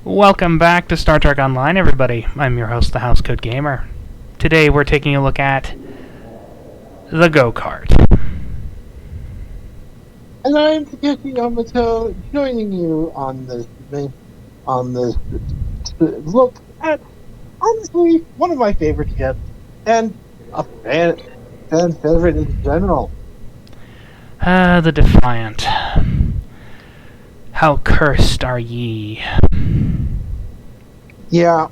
Welcome back to Star Trek Online, everybody. I'm your host, the Housecoat Gamer. Today we're taking a look at the go-kart. And I'm Takeshi Yamato, joining you on this look at, honestly, one of my favorite ships, and a fan favorite in general. The Defiant. How cursed are ye? Yeah.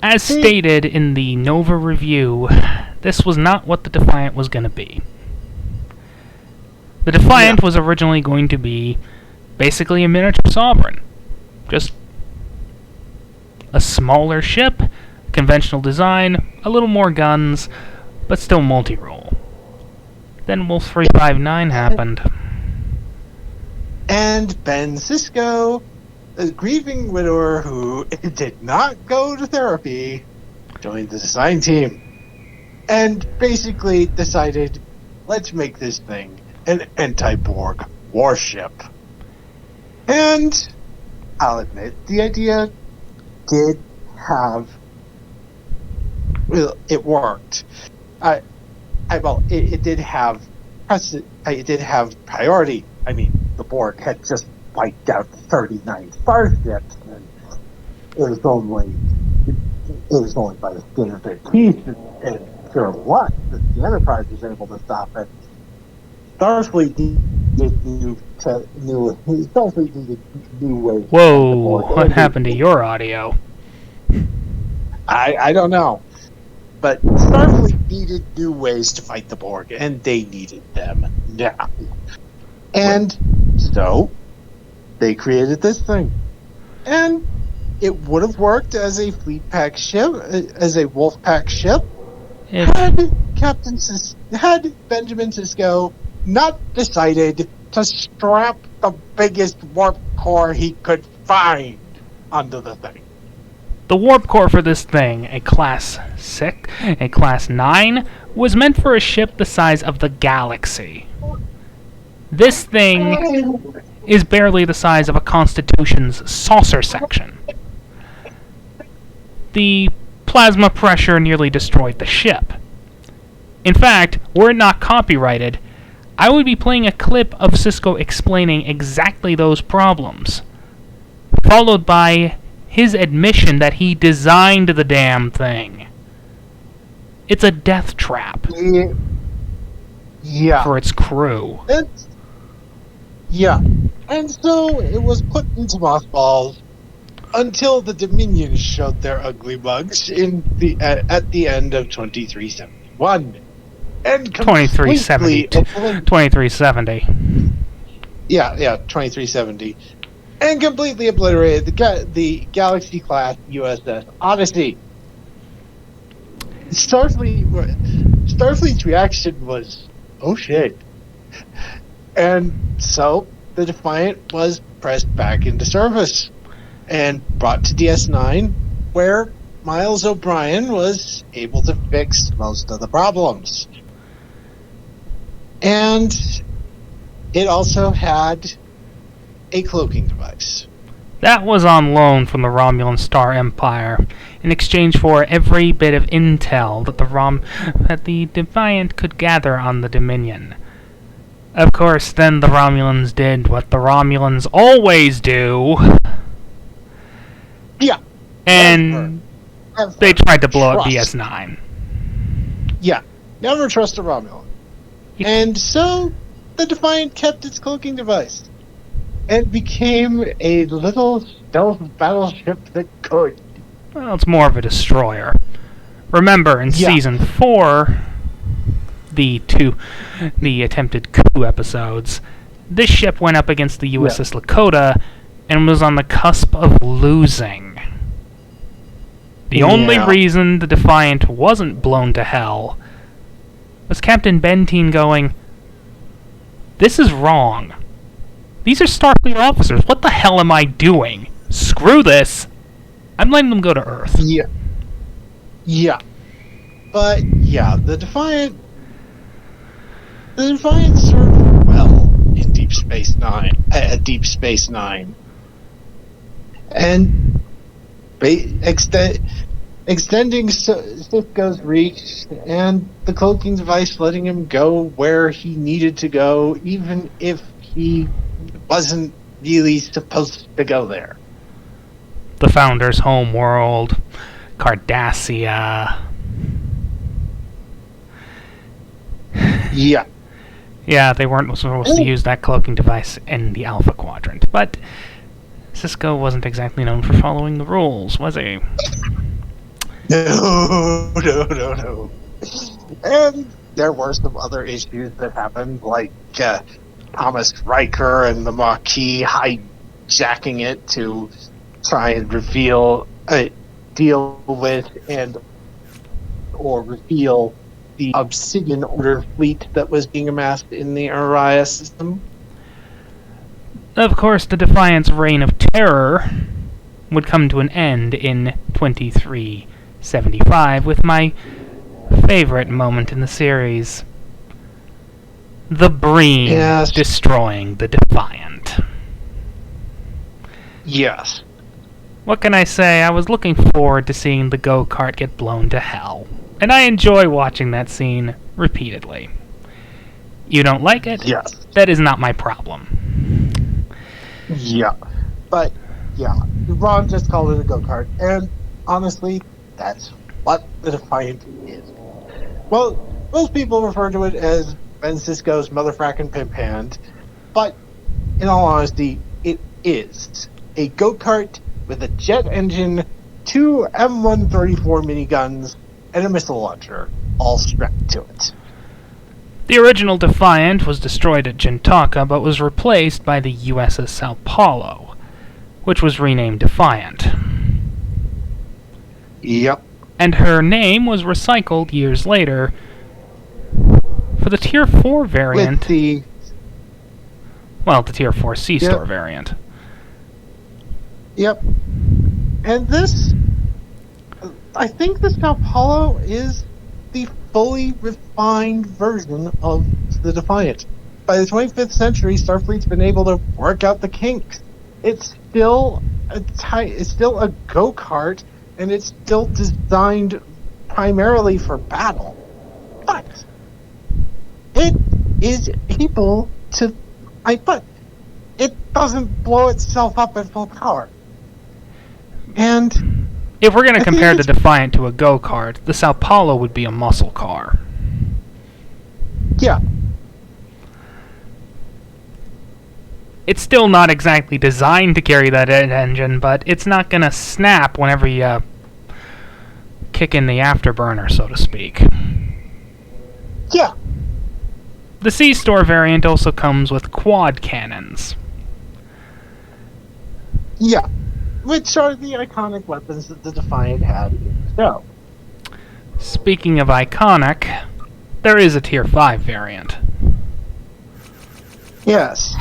As stated in the Nova review, this was not what the Defiant was going to be. The Defiant was originally going to be basically a miniature Sovereign. Just a smaller ship, conventional design, a little more guns, but still multi-role. Then Wolf 359 happened. And Ben Sisko, a grieving widower who did not go to therapy, joined the design team. And basically decided, let's make this thing an anti-Borg warship. And I'll admit, the idea did have... Well, it worked. It did have priority. I mean, the Borg had just wiped out 39 starships, and it was only by the skin of their teeth, and sure what, that the Enterprise was able to stop it. Starfleet needed new ways. Whoa, what happened to your audio? I don't know. But Starfleet needed new ways to fight the Borg, and they needed them now. And so, they created this thing. And it would have worked as a fleet pack ship, as a wolf pack ship, had Benjamin Sisko not decided to strap the biggest warp core he could find onto the thing. The warp core for this thing, a Class 6, a Class 9, was meant for a ship the size of the galaxy. This thing is barely the size of a Constitution's saucer section. The plasma pressure nearly destroyed the ship. In fact, were it not copyrighted, I would be playing a clip of Sisko explaining exactly those problems, followed by his admission that he designed the damn thing. It's a death trap. Yeah. For its crew. And so it was put into mothballs until the Dominion showed their ugly mugs at the end of 2371. And 2370. 2370. Yeah, 2370. And completely obliterated the Galaxy-class USS Odyssey. Starfleet's reaction was, oh shit. And so, the Defiant was pressed back into service and brought to DS9, where Miles O'Brien was able to fix most of the problems. And it also had a cloaking device. That was on loan from the Romulan Star Empire, in exchange for every bit of intel that the Defiant could gather on the Dominion. Of course, then the Romulans did what the Romulans always do. Yeah. And they tried to blow up DS9. Yeah. Never trust a Romulan. And so, the Defiant kept its cloaking device. And became a little stealth battleship that could. Well, it's more of a destroyer. Remember, in Season 4, the attempted coup episodes, this ship went up against the USS Lakota and was on the cusp of losing. The only reason the Defiant wasn't blown to hell was Captain Bentine going, "This is wrong. These are Starfleet officers. What the hell am I doing? Screw this. I'm letting them go to Earth." Yeah. But, the Defiant served well in Deep Space Nine. and extending Cisco's reach, and the cloaking device letting him go where he needed to go, even if he wasn't really supposed to go there. The Founder's homeworld, Cardassia. Yeah. Yeah, they weren't supposed to use that cloaking device in the Alpha Quadrant, but Cisco wasn't exactly known for following the rules, was he? No. And there were some other issues that happened, like Thomas Riker and the Maquis hijacking it to try and deal with or reveal the Obsidian Order fleet that was being amassed in the Araya system. Of course, the Defiant's reign of terror would come to an end in 2375 with my favorite moment in the series. The Breen destroying the Defiant. Yes. What can I say? I was looking forward to seeing the go-kart get blown to hell. And I enjoy watching that scene repeatedly. You don't like it? Yes. That is not my problem. Yeah. But, yeah. Ron just called it a go-kart. And, honestly, that's what the Defiant is. Well, most people refer to it as Ben Sisko's motherfrackin' pimp hand. But, in all honesty, it is a go-kart with a jet engine, 2 M134 miniguns, and a missile launcher, all strapped to it. The original Defiant was destroyed at Jintaka, but was replaced by the USS Sao Paulo, which was renamed Defiant. Yep. And her name was recycled years later for the Tier 4 variant. With the Tier 4 C-Store variant. Yep. And this, I think the Sao Paulo is the fully refined version of the Defiant. By the 25th century, Starfleet's been able to work out the kinks. It's still a go-kart, and it's still designed primarily for battle. But it is able to... But it doesn't blow itself up at full power. And if we're going to compare the Defiant to a go-kart, the Sao Paulo would be a muscle car. Yeah. It's still not exactly designed to carry that engine, but it's not going to snap whenever you kick in the afterburner, so to speak. Yeah. The C-Store variant also comes with quad cannons. Yeah. Which are the iconic weapons that the Defiant had in the show. Speaking of iconic, there is a Tier 5 variant. Yes.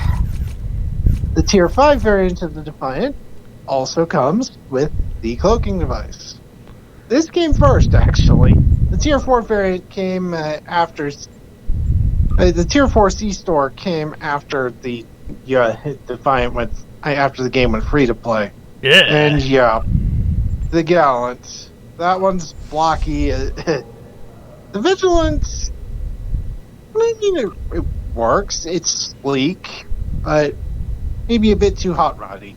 The Tier 5 variant of the Defiant also comes with the cloaking device. This came first, actually. The Tier 4 variant came after... the Tier 4 C-Store came after the Defiant went... after the game went free to play. Yeah. And the Gallant. That one's blocky. The Vigilant, it works. It's sleek, but maybe a bit too hot roddy.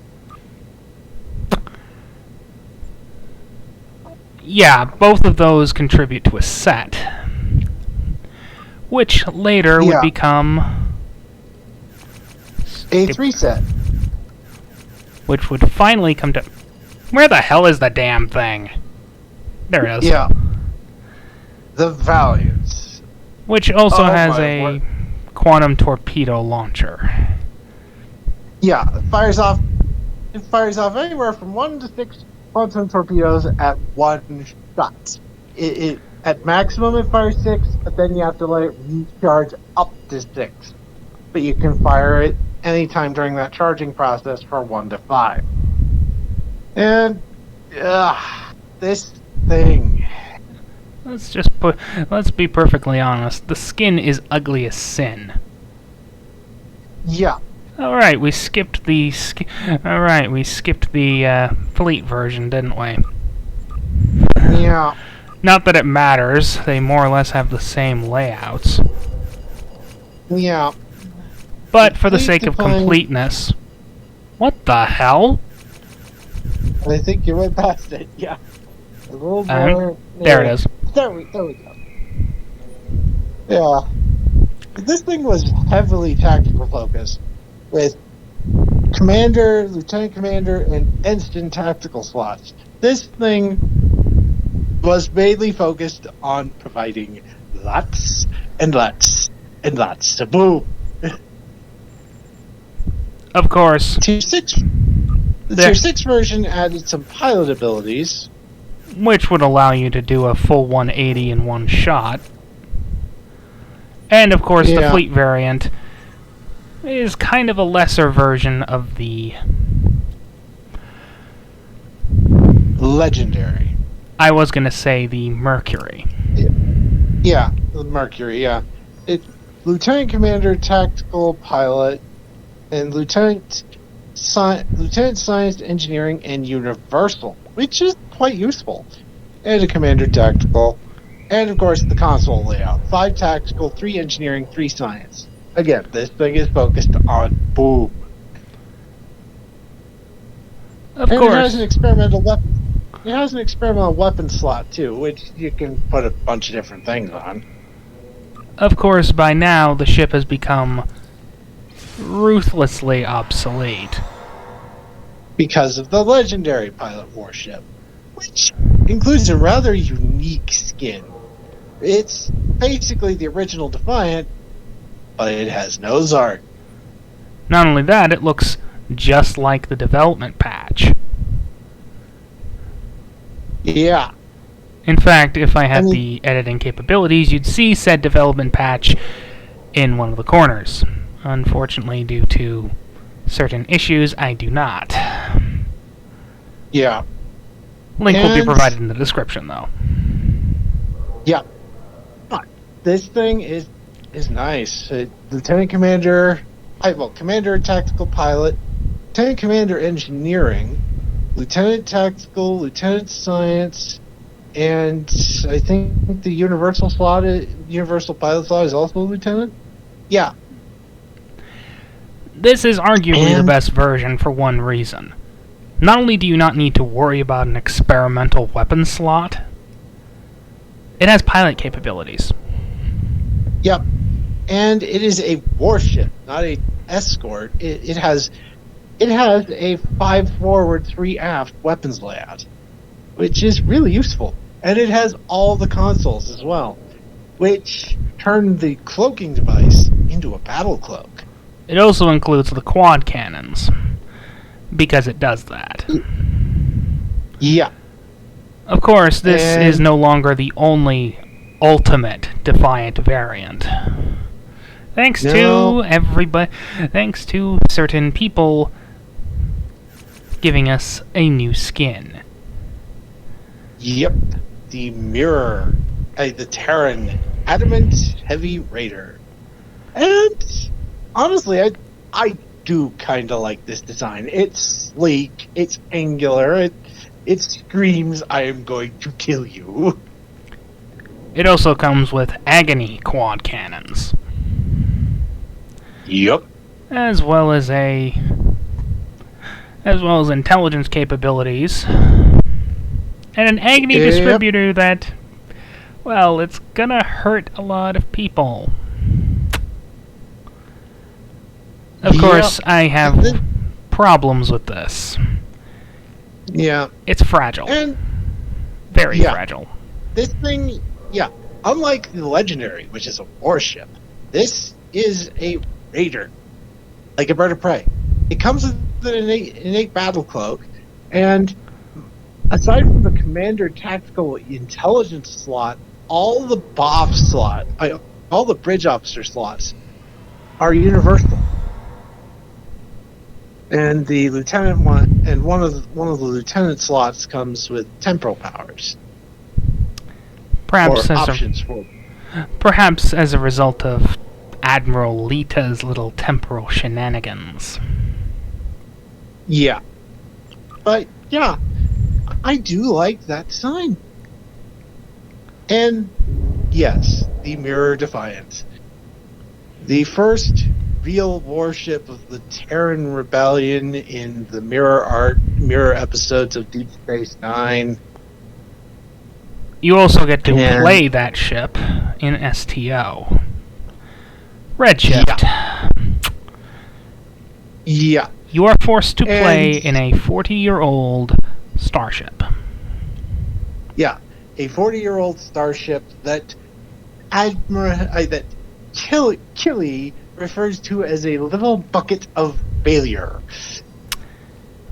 Yeah, both of those contribute to a set, which later would become a 3 set. Which would finally come to... Where the hell is the damn thing? There it is. Yeah. The Valiant. Which also has a quantum torpedo launcher. Yeah, it fires off anywhere from 1 to 6 quantum torpedoes at one shot. At maximum it fires 6, but then you have to let it recharge up to 6. But you can fire it anytime during that charging process for 1 to 5. And this thing. Let's be perfectly honest. The skin is ugly as sin. Yeah. All right, we skipped the fleet version, didn't we? Yeah. Not that it matters. They more or less have the same layouts. Yeah. But for the Fleet sake of define- completeness, what the hell? I think you went past it. Yeah. A little more. There it is. There we go. Yeah. This thing was heavily tactical focused, with commander, lieutenant commander, and ensign tactical slots. This thing was mainly focused on providing lots and lots and lots of boom. Of course. Tier 6. The Tier 6 version added some pilot abilities, which would allow you to do a full 180 in one shot. And of course, the fleet variant is kind of a lesser version of the legendary. I was going to say the Mercury. Yeah, the Mercury, yeah. It's Lieutenant Commander, Tactical Pilot, and Lieutenant Science, Engineering, and Universal, which is quite useful. And a Commander Tactical. And, of course, the console layout. 5 Tactical, 3 Engineering, 3 Science. Again, this thing is focused on boom. Of course. It has an experimental weapon. It has an experimental weapon slot, too, which you can put a bunch of different things on. Of course, by now, the ship has become ruthlessly obsolete. Because of the legendary pilot warship, which includes a rather unique skin. It's basically the original Defiant, but it has no Zark. Not only that, it looks just like the development patch. Yeah. In fact, if I had the editing capabilities, you'd see said development patch in one of the corners. Unfortunately, due to certain issues, I do not. Yeah. Link will be provided in the description, though. Yeah. This thing is nice. Lieutenant Commander, Commander Tactical Pilot, Lieutenant Commander Engineering, Lieutenant Tactical, Lieutenant Science, and I think the Universal Pilot slot is also a Lieutenant? Yeah. This is arguably the best version for one reason. Not only do you not need to worry about an experimental weapon slot, it has pilot capabilities. Yep. And it is a warship, not a escort. It has a 5 forward, 3 aft weapons layout, which is really useful. And it has all the consoles as well, which turn the cloaking device into a battle cloak. It also includes the quad cannons, because it does that. Yeah. Of course, this is no longer the only ultimate Defiant variant. Thanks to everybody, thanks to certain people giving us a new skin. Yep. The Mirror, the Terran Adamant Heavy Raider. And honestly, I do kind of like this design. It's sleek, it's angular, it screams, I am going to kill you. It also comes with Agony quad cannons. Yep. As well as intelligence capabilities. And an Agony distributor that, well, it's gonna hurt a lot of people. Of course, I have problems with this. Yeah. It's fragile. And very fragile. This thing, unlike the Legendary, which is a warship, this is a raider, like a bird of prey. It comes with an innate battle cloak, and aside from the Commander Tactical Intelligence slot, all the BOF slot, all the Bridge Officer slots are universal. And the lieutenant one of the lieutenant slots comes with temporal powers. Perhaps as a result of Admiral Lita's little temporal shenanigans. Yeah. But, yeah, I do like that design. And, yes, the Mirror Defiant. The first real warship of the Terran Rebellion in the mirror episodes of Deep Space Nine. You also get to play that ship in STO. Redshift. Yeah. You are forced to play in a 40-year-old starship. Yeah, a 40-year-old starship that that Killy refers to as a little bucket of failure.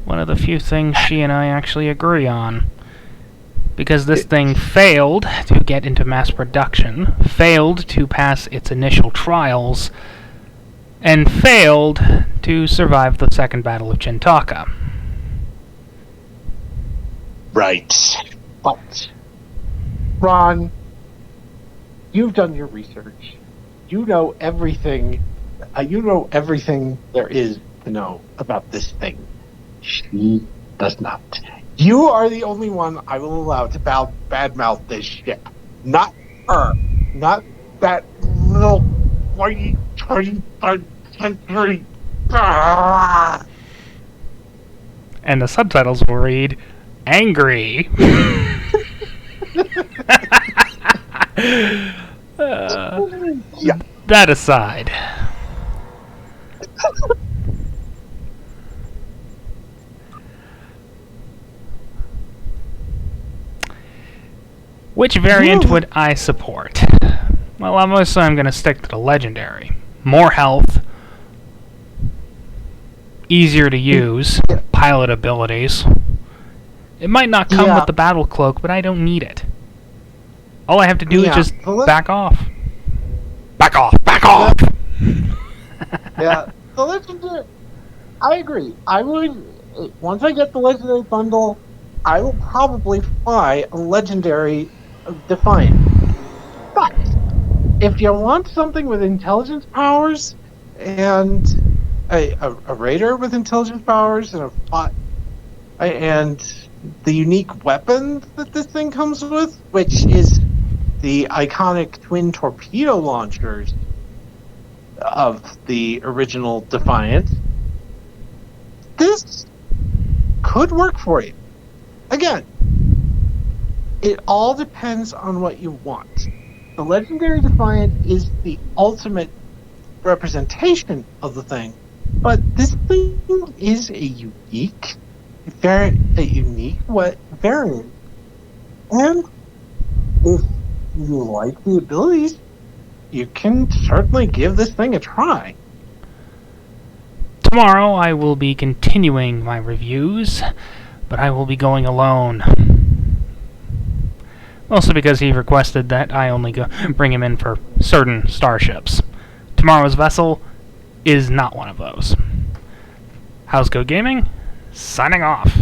One of the few things she and I actually agree on. Because this thing failed to get into mass production, failed to pass its initial trials, and failed to survive the Second Battle of Chintaka. Right. But, Ron, you've done your research. You know everything. There is to know about this thing. She does not. You are the only one I will allow to badmouth this ship. Not her. Not that little whitey 23rd century. And the subtitles will read, Angry. Yeah. That aside. Which variant would I support? Well, I'm going to stick to the legendary. More health, easier to use, pilot abilities. It might not come with the battle cloak, but I don't need it. All I have to do is just back off. Back off! Back off! Yeah, the legendary. I agree. I would, once I get the legendary bundle, I will probably fly a legendary Defiant. But if you want something with intelligence powers and a raider with intelligence powers and the unique weapon that this thing comes with, which is the iconic twin torpedo launchers of the original Defiant, this could work for you. Again, it all depends on what you want. The Legendary Defiant is the ultimate representation of the thing, but this thing is a unique variant. And if you like the abilities, you can certainly give this thing a try. Tomorrow I will be continuing my reviews, but I will be going alone. Mostly because he requested that I only bring him in for certain starships. Tomorrow's vessel is not one of those. Housecoat Gaming, signing off.